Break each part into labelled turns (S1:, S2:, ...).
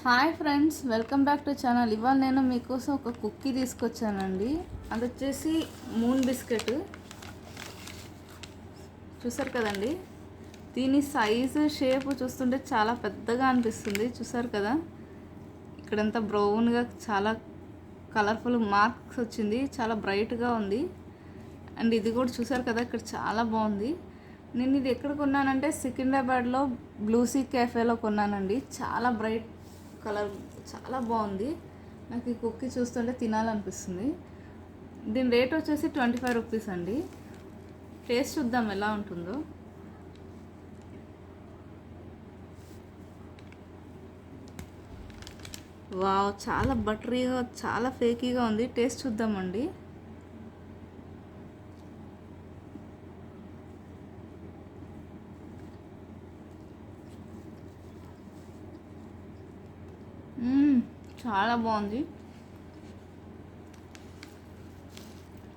S1: Hi friends, welcome back to channel. ఇవాళ నేను మీకోసం ఒక కుక్కీ తీసుకొచ్చానండి. అది వచ్చేసి మూన్ బిస్కెట్. చూసారు కదండి, దీని సైజు షేప్ చూస్తుంటే చాలా పెద్దగా అనిపిస్తుంది. చూసారు కదా, ఇక్కడంతా బ్రౌన్గా చాలా కలర్ఫుల్ మార్క్స్ వచ్చింది, చాలా బ్రైట్గా ఉంది. అండ్ ఇది కూడా చూసారు కదా, ఇక్కడ చాలా బాగుంది. నేను ఇది ఎక్కడ కొన్నానంటే సికింద్రాబాద్లో బ్లూసీ క్యాఫేలో కొన్నానండి. చాలా బ్రైట్ కలర్, చాలా బాగుంది. నాకు ఈ కుక్కీ చూస్తుంటే తినాలనిపిస్తుంది. దీని రేట్ వచ్చేసి 25 రూపీస్ అండి. టేస్ట్ చూద్దాం ఎలా ఉంటుందో. వావ్, చాలా బటరీగా, చాలా ఫేకీగా ఉంది. టేస్ట్ చూద్దామండి. చాలా బాగుంది.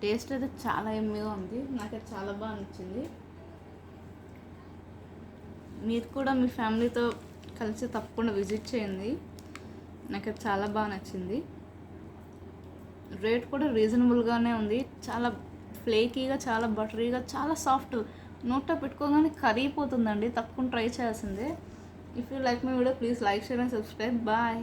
S1: టేస్ట్ అయితే చాలా ఎమ్మీగా ఉంది. నాకైతే చాలా బాగా నచ్చింది. మీరు కూడా మీ ఫ్యామిలీతో కలిసి తప్పకుండా విజిట్ చేయండి. నాకైతే చాలా బాగా నచ్చింది. రేట్ కూడా రీజనబుల్గానే ఉంది. చాలా ఫ్లేకీగా, చాలా బటరీగా, చాలా సాఫ్ట్. నోట్లో పెట్టుకోగానే కరిగిపోతుందండి. తప్పకుండా ట్రై చేయాల్సిందే. If you like my video, please like, share and subscribe. Bye.